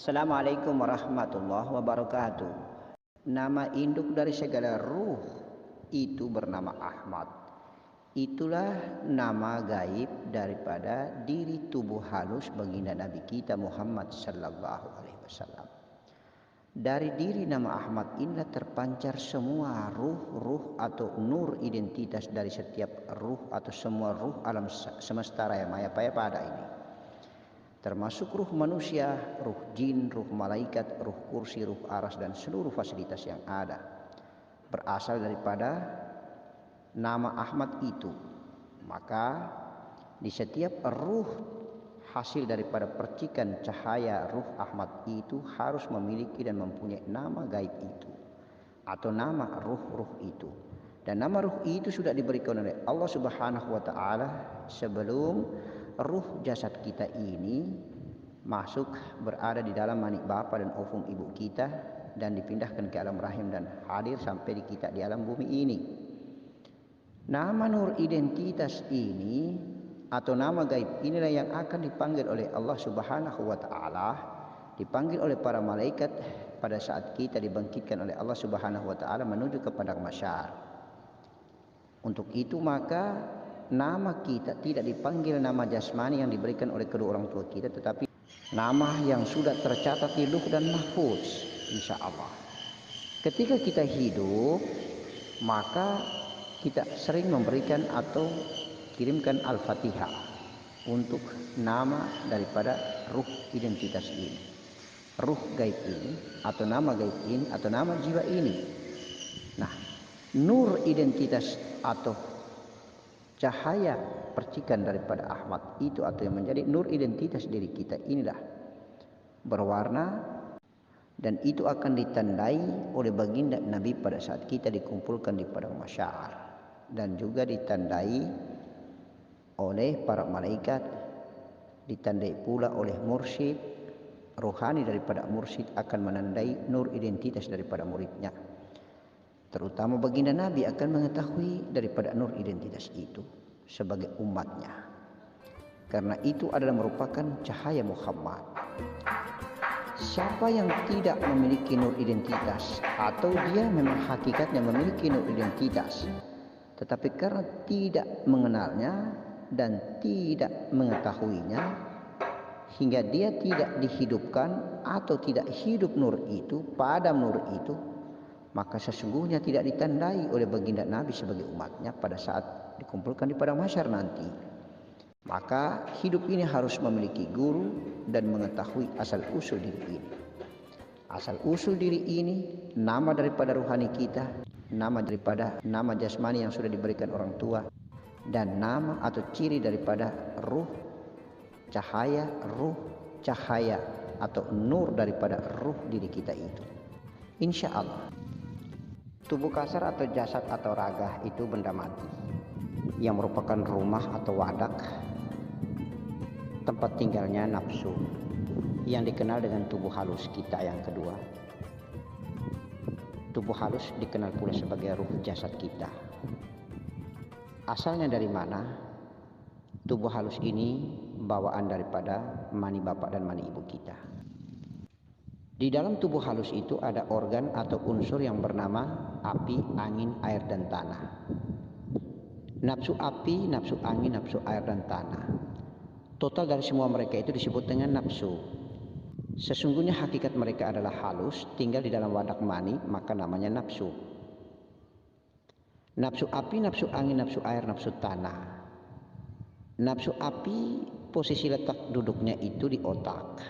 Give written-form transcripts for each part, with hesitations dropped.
Assalamualaikum warahmatullahi wabarakatuh. Nama induk dari segala ruh itu bernama Ahmad. Itulah nama gaib daripada diri tubuh halus baginda Nabi kita Muhammad sallallahu alaihi wasallam. Dari diri nama Ahmad inilah terpancar semua ruh-ruh atau nur identitas dari setiap ruh atau semua ruh alam semesta raya maya pada ini. Termasuk ruh manusia, ruh jin, ruh malaikat, ruh kursi, ruh aras dan seluruh fasilitas yang ada berasal daripada nama Ahmad itu. Maka di setiap ruh hasil daripada percikan cahaya ruh Ahmad itu harus memiliki dan mempunyai nama gaib itu atau nama ruh-ruh itu. Dan nama ruh itu sudah diberikan oleh Allah Subhanahu wa taala sebelum ruh jasad kita ini masuk berada di dalam manik bapa dan ovum ibu kita dan dipindahkan ke alam rahim dan hadir sampai di kita di alam bumi ini. Nama nur identitas ini atau nama gaib inilah yang akan dipanggil oleh Allah Subhanahu wa taala, dipanggil oleh para malaikat pada saat kita dibangkitkan oleh Allah Subhanahu wa taala menuju kepada masyar. Untuk itu maka nama kita tidak dipanggil nama jasmani yang diberikan oleh kedua orang tua kita, tetapi nama yang sudah tercatat di Lauh dan Mahfuz, insya Allah. Ketika kita hidup, maka kita sering memberikan atau kirimkan Al-Fatihah untuk nama daripada ruh identitas ini, ruh gaib ini, atau nama gaib ini, atau nama jiwa ini. Nah, nur identitas atau cahaya percikan daripada Ahmad itu atau yang menjadi nur identitas diri kita inilah berwarna dan itu akan ditandai oleh baginda Nabi pada saat kita dikumpulkan di padang mahsyar dan juga ditandai oleh para malaikat, ditandai pula oleh mursyid rohani daripada mursyid akan menandai nur identitas daripada muridnya. Terutama baginda Nabi akan mengetahui daripada nur identitas itu sebagai umatnya. Karena itu adalah merupakan cahaya Muhammad. Siapa yang tidak memiliki nur identitas atau dia memang hakikatnya memiliki nur identitas, tetapi karena tidak mengenalnya dan tidak mengetahuinya hingga dia tidak dihidupkan atau tidak hidup nur itu, padam nur itu, maka sesungguhnya tidak ditandai oleh baginda Nabi sebagai umatnya pada saat dikumpulkan di padang mahsyar nanti. Maka hidup ini harus memiliki guru dan mengetahui asal usul diri ini. Asal usul diri ini nama daripada ruhani kita, nama daripada nama jasmani yang sudah diberikan orang tua, dan nama atau ciri daripada ruh cahaya atau nur daripada ruh diri kita itu. Insya Allah. Tubuh kasar atau jasad atau raga itu benda mati yang merupakan rumah atau wadak tempat tinggalnya nafsu yang dikenal dengan tubuh halus kita yang kedua. Tubuh halus dikenal pula sebagai ruh jasad kita. Asalnya dari mana? Tubuh halus ini bawaan daripada mani bapak dan mani ibu kita. Di dalam tubuh halus itu ada organ atau unsur yang bernama api, angin, air, dan tanah. Nafsu api, nafsu angin, nafsu air, dan tanah. Total dari semua mereka itu disebut dengan nafsu. Sesungguhnya hakikat mereka adalah halus, tinggal di dalam wadak mani, maka namanya nafsu. Nafsu api, nafsu angin, nafsu air, nafsu tanah. Nafsu api posisi letak duduknya itu di otak,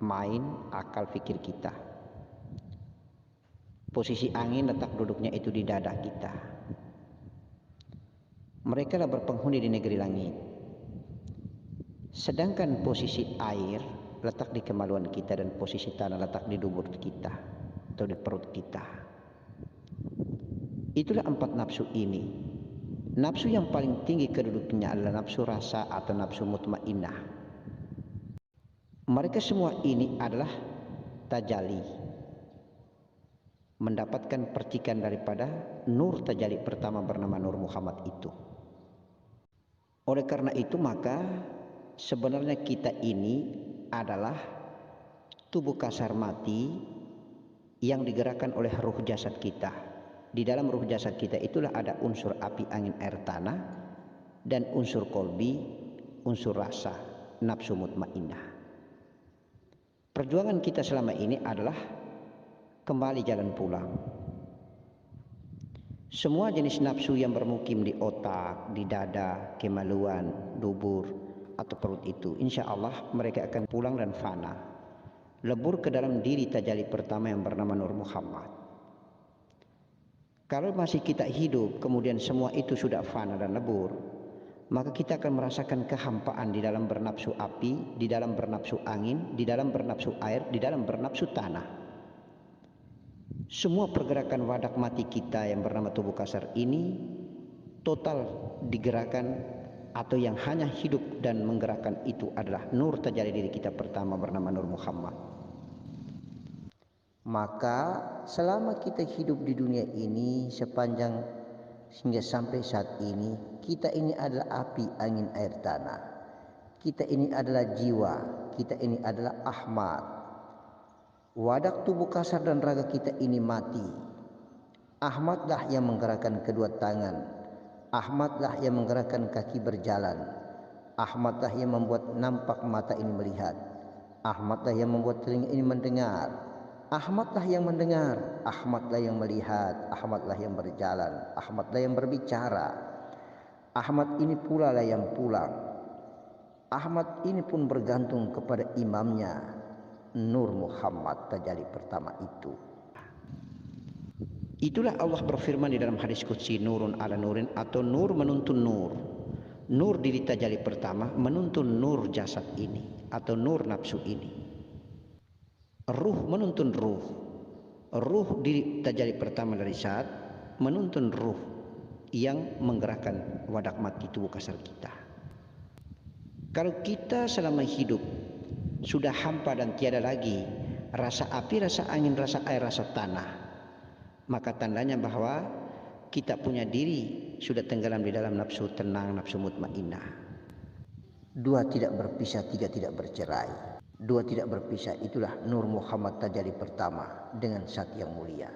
main akal fikir kita. Posisi angin letak duduknya itu di dada kita. Mereka lah berpenghuni di negeri langit. Sedangkan posisi air letak di kemaluan kita dan posisi tanah letak di dubur kita atau di perut kita. Itulah 4 nafsu ini. Nafsu yang paling tinggi kedudukannya adalah nafsu rasa atau nafsu mutmainnah. Mereka semua ini adalah tajalli, mendapatkan percikan daripada nur tajalli pertama bernama Nur Muhammad itu. Oleh karena itu maka sebenarnya kita ini adalah tubuh kasar mati yang digerakkan oleh ruh jasad kita. Di dalam ruh jasad kita itulah ada unsur api, angin, air, tanah, dan unsur kolbi, unsur rasa, nafsu mutmainnah. Perjuangan kita selama ini adalah kembali jalan pulang. Semua jenis nafsu yang bermukim di otak, di dada, kemaluan, dubur, atau perut itu, insya Allah mereka akan pulang dan fana, lebur ke dalam diri tajalli pertama yang bernama Nur Muhammad. Kalau masih kita hidup kemudian semua itu sudah fana dan lebur, maka kita akan merasakan kehampaan di dalam bernafsu api, di dalam bernafsu angin, di dalam bernafsu air, di dalam bernafsu tanah. Semua pergerakan wadak mati kita yang bernama tubuh kasar ini total digerakkan, atau yang hanya hidup dan menggerakkan itu adalah nur tajalli diri kita pertama bernama Nur Muhammad. Maka selama kita hidup di dunia ini sepanjang hingga sampai saat ini, kita ini adalah api, angin, air, tanah. Kita ini adalah jiwa, kita ini adalah Ahmad. Wadak tubuh kasar dan raga kita ini mati. Ahmadlah yang menggerakkan kedua tangan, Ahmadlah yang menggerakkan kaki berjalan, Ahmadlah yang membuat nampak mata ini melihat, Ahmadlah yang membuat telinga ini mendengar, Ahmadlah yang mendengar, Ahmadlah yang melihat, Ahmadlah yang berjalan, Ahmadlah yang berbicara. Ahmad ini pula lah yang pulang. Ahmad ini pun bergantung kepada imamnya Nur Muhammad tajalli pertama itu. Itulah Allah berfirman di dalam hadis qudsi, nurun ala nurin, atau nur menuntun nur. Nur diri tajalli pertama menuntun nur jasad ini atau nur nafsu ini. Ruh menuntun ruh. Ruh diri tajalli pertama dari saat menuntun ruh yang menggerakkan wadak mati tubuh kasar kita. Kalau kita selama hidup sudah hampa dan tiada lagi rasa api, rasa angin, rasa air, rasa tanah, maka tandanya bahwa kita punya diri sudah tenggelam di dalam nafsu tenang, nafsu mutmainnah. Dua tidak berpisah, tiga tidak bercerai. Dua tidak berpisah, itulah Nur Muhammad tajalli pertama dengan zat yang mulia.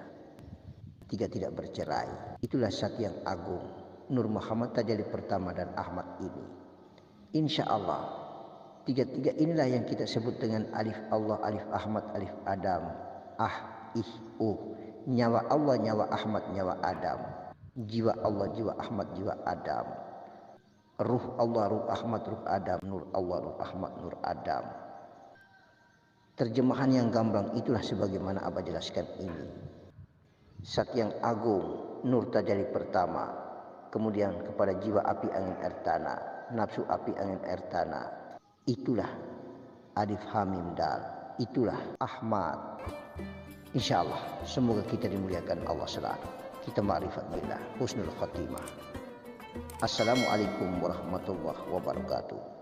Tiga tidak bercerai, itulah zat yang agung, Nur Muhammad tajalli pertama dan Ahmad ini. Insya Allah tiga-tiga inilah yang kita sebut dengan alif Allah, alif Ahmad, alif Adam. Nyawa Allah, nyawa Ahmad, nyawa Adam. Jiwa Allah, jiwa Ahmad, jiwa Adam. Ruh Allah, ruh Ahmad, ruh Adam. Nur Allah, nur Ahmad, nur Adam. Terjemahan yang gamblang itulah sebagaimana Abah jelaskan ini. Zat yang agung, nur tajalli pertama, kemudian kepada jiwa api, angin, air, tanah, nafsu api, angin, air, tanah. Itulah alif hamim dal, itulah Ahmad. Insya Allah semoga kita dimuliakan Allah selalu, kita ma'rifat billah, husnul khatimah. Assalamualaikum warahmatullahi wabarakatuh.